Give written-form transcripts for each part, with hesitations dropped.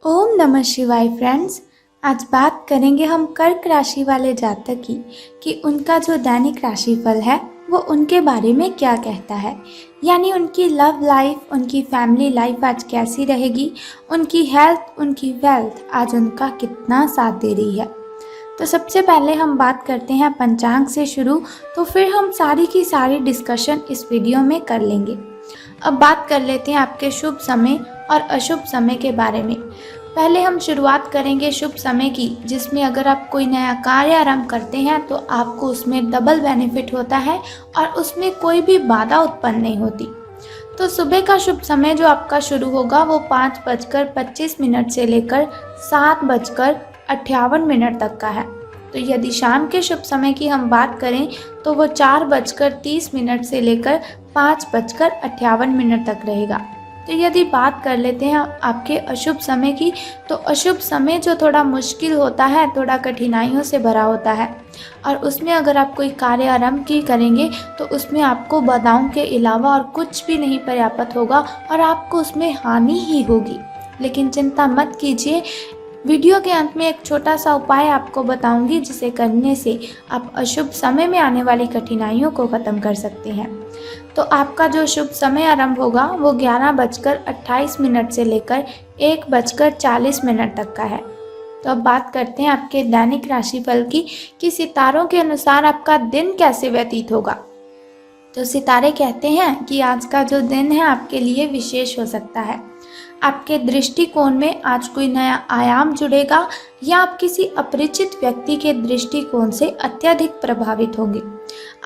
ओम नमः शिवाय फ्रेंड्स। आज बात करेंगे हम कर्क राशि वाले जातक की कि उनका जो दैनिक राशिफल है वो उनके बारे में क्या कहता है। यानी उनकी लव लाइफ, उनकी फैमिली लाइफ आज कैसी रहेगी, उनकी हेल्थ, उनकी वेल्थ आज उनका कितना साथ दे रही है। तो सबसे पहले हम बात करते हैं पंचांग से शुरू, तो फिर हम सारी की सारी डिस्कशन इस वीडियो में कर लेंगे। अब बात कर लेते हैं आपके शुभ समय और अशुभ समय के बारे में। पहले हम शुरुआत करेंगे शुभ समय की, जिसमें अगर आप कोई नया कार्य आरंभ करते हैं तो आपको उसमें डबल बेनिफिट होता है और उसमें कोई भी बाधा उत्पन्न नहीं होती। तो सुबह का शुभ समय जो आपका शुरू होगा वो 5:25 से लेकर 7:58 तक का है। तो यदि शाम के शुभ समय की हम बात करें तो वो 4:30 से लेकर 5:58 तक रहेगा। तो यदि बात कर लेते हैं आपके अशुभ समय की, तो अशुभ समय जो थोड़ा मुश्किल होता है, थोड़ा कठिनाइयों से भरा होता है और उसमें अगर आप कोई कार्य आरंभ की करेंगे तो उसमें आपको बाधाओं के अलावा और कुछ भी नहीं पर्याप्त होगा और आपको उसमें हानि ही होगी। लेकिन चिंता मत कीजिए, वीडियो के अंत में एक छोटा सा उपाय आपको बताऊंगी जिसे करने से आप अशुभ समय में आने वाली कठिनाइयों को ख़त्म कर सकते हैं। तो आपका जो शुभ समय आरंभ होगा वो 11:28 से लेकर 1:40 तक का है। तो अब बात करते हैं आपके दैनिक राशिफल की कि सितारों के अनुसार आपका दिन कैसे व्यतीत होगा। तो सितारे कहते हैं कि आज का जो दिन है आपके लिए विशेष हो सकता है। आपके दृष्टिकोण में आज कोई नया आयाम जुड़ेगा या आप किसी अपरिचित व्यक्ति के दृष्टिकोण से अत्यधिक प्रभावित होंगे।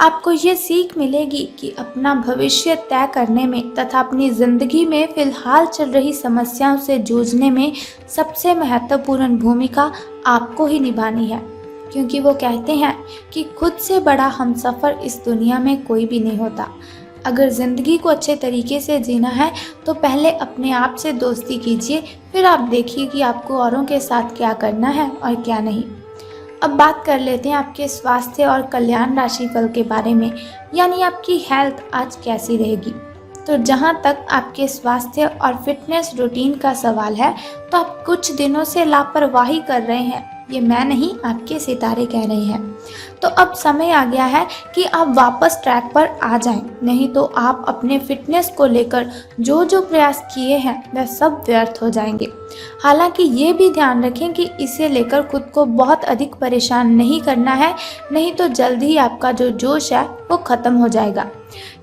आपको ये सीख मिलेगी कि अपना भविष्य तय करने में तथा अपनी जिंदगी में फिलहाल चल रही समस्याओं से जूझने में सबसे महत्वपूर्ण भूमिका आपको ही निभानी है, क्योंकि वो कहते हैं कि खुद से बड़ा हमसफर इस दुनिया में कोई भी नहीं होता। अगर ज़िंदगी को अच्छे तरीके से जीना है तो पहले अपने आप से दोस्ती कीजिए, फिर आप देखिए कि आपको औरों के साथ क्या करना है और क्या नहीं। अब बात कर लेते हैं आपके स्वास्थ्य और कल्याण राशिफल के बारे में, यानी आपकी हेल्थ आज कैसी रहेगी। तो जहाँ तक आपके स्वास्थ्य और फिटनेस रूटीन का सवाल है तो आप कुछ दिनों से लापरवाही कर रहे हैं, ये मैं नहीं आपके सितारे कह रहे हैं। तो अब समय आ गया है कि आप वापस ट्रैक पर आ जाएं, नहीं तो आप अपने फिटनेस को लेकर जो जो प्रयास किए हैं वह सब व्यर्थ हो जाएंगे। हालांकि ये भी ध्यान रखें कि इसे लेकर खुद को बहुत अधिक परेशान नहीं करना है, नहीं तो जल्द ही आपका जो जोश है वो ख़त्म हो जाएगा।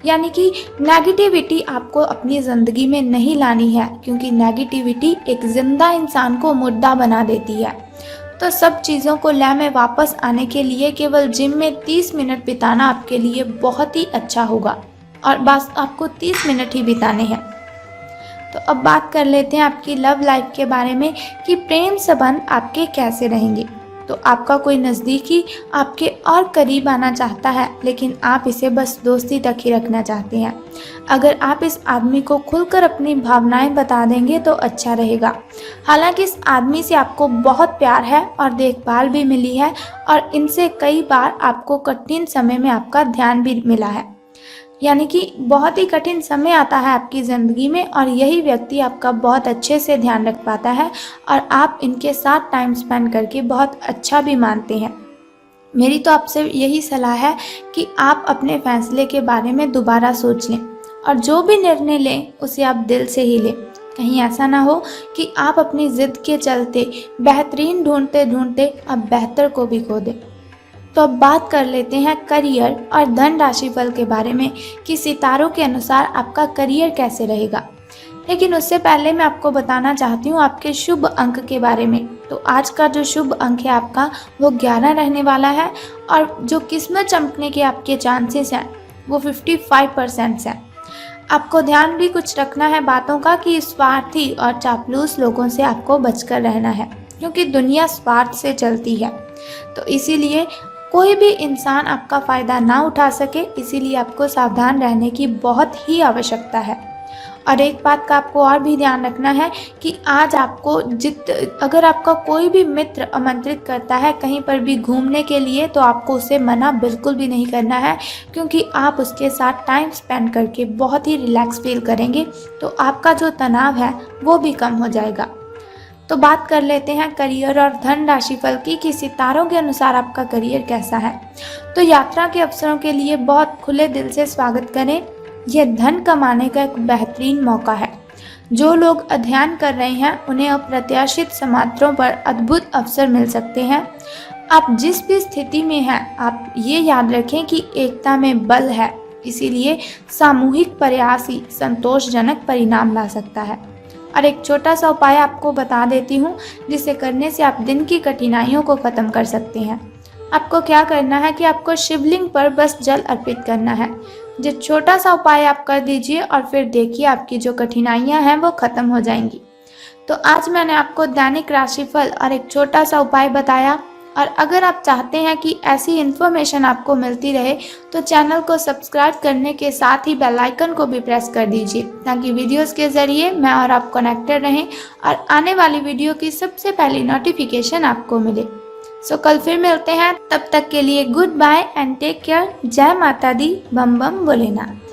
यानी कि नेगेटिविटी आपको अपनी ज़िंदगी में नहीं लानी है, क्योंकि नेगेटिविटी एक जिंदा इंसान को मुर्दा बना देती है। तो सब चीज़ों को लय में वापस आने के लिए केवल जिम में 30 मिनट बिताना आपके लिए बहुत ही अच्छा होगा, और बस आपको 30 मिनट ही बिताने हैं। तो अब बात कर लेते हैं आपकी लव लाइफ के बारे में कि प्रेम संबंध आपके कैसे रहेंगे। तो आपका कोई नज़दीकी आपके और करीब आना चाहता है, लेकिन आप इसे बस दोस्ती तक ही रखना चाहते हैं। अगर आप इस आदमी को खुलकर अपनी भावनाएं बता देंगे तो अच्छा रहेगा। हालांकि इस आदमी से आपको बहुत प्यार है और देखभाल भी मिली है, और इनसे कई बार आपको कठिन समय में आपका ध्यान भी मिला है। यानी कि बहुत ही कठिन समय आता है आपकी ज़िंदगी में और यही व्यक्ति आपका बहुत अच्छे से ध्यान रख पाता है और आप इनके साथ टाइम स्पेंड करके बहुत अच्छा भी मानते हैं। मेरी तो आपसे यही सलाह है कि आप अपने फैसले के बारे में दोबारा सोच लें और जो भी निर्णय लें उसे आप दिल से ही लें। कहीं ऐसा ना हो कि आप अपनी ज़िद के चलते बेहतरीन ढूंढते ढूंढते अब बेहतर को भी खो दें। तो अब बात कर लेते हैं करियर और धन राशिफल के बारे में कि सितारों के अनुसार आपका करियर कैसे रहेगा। लेकिन उससे पहले मैं आपको बताना चाहती हूँ आपके शुभ अंक के बारे में। तो आज का जो शुभ अंक है आपका वो 11 रहने वाला है, और जो किस्मत चमकने के आपके चांसेस हैं वो 55% हैं। आपको ध्यान भी कुछ रखना है बातों का कि स्वार्थी और चापलूस लोगों से आपको बचकर रहना है, क्योंकि दुनिया स्वार्थ से चलती है। तो इसीलिए कोई भी इंसान आपका फ़ायदा ना उठा सके, इसीलिए आपको सावधान रहने की बहुत ही आवश्यकता है। और एक बात का आपको और भी ध्यान रखना है कि आज आपको अगर आपका कोई भी मित्र आमंत्रित करता है कहीं पर भी घूमने के लिए, तो आपको उसे मना बिल्कुल भी नहीं करना है, क्योंकि आप उसके साथ टाइम स्पेंड करके बहुत ही रिलैक्स फील करेंगे, तो आपका जो तनाव है वो भी कम हो जाएगा। तो बात कर लेते हैं करियर और धन राशिफल की कि सितारों के अनुसार आपका करियर कैसा है। तो यात्रा के अवसरों के लिए बहुत खुले दिल से स्वागत करें। यह धन कमाने का एक बेहतरीन मौका है। जो लोग अध्ययन कर रहे हैं उन्हें अप्रत्याशित समाचारों पर अद्भुत अवसर मिल सकते हैं। आप जिस भी स्थिति में हैं, आप ये याद रखें कि एकता में बल है, इसीलिए सामूहिक प्रयास ही संतोषजनक परिणाम ला सकता है। और एक छोटा सा उपाय आपको बता देती हूँ, जिसे करने से आप दिन की कठिनाइयों को ख़त्म कर सकते हैं। आपको क्या करना है कि आपको शिवलिंग पर बस जल अर्पित करना है। जो छोटा सा उपाय आप कर दीजिए और फिर देखिए आपकी जो कठिनाइयाँ हैं वो ख़त्म हो जाएंगी। तो आज मैंने आपको दैनिक राशिफल और एक छोटा सा उपाय बताया। और अगर आप चाहते हैं कि ऐसी इन्फॉर्मेशन आपको मिलती रहे तो चैनल को सब्सक्राइब करने के साथ ही बेल आइकन को भी प्रेस कर दीजिए, ताकि वीडियोस के ज़रिए मैं और आप कनेक्टेड रहें और आने वाली वीडियो की सबसे पहली नोटिफिकेशन आपको मिले। सो कल फिर मिलते हैं, तब तक के लिए good bye and take care. जय माता दी, बम बम भोलेनाथ।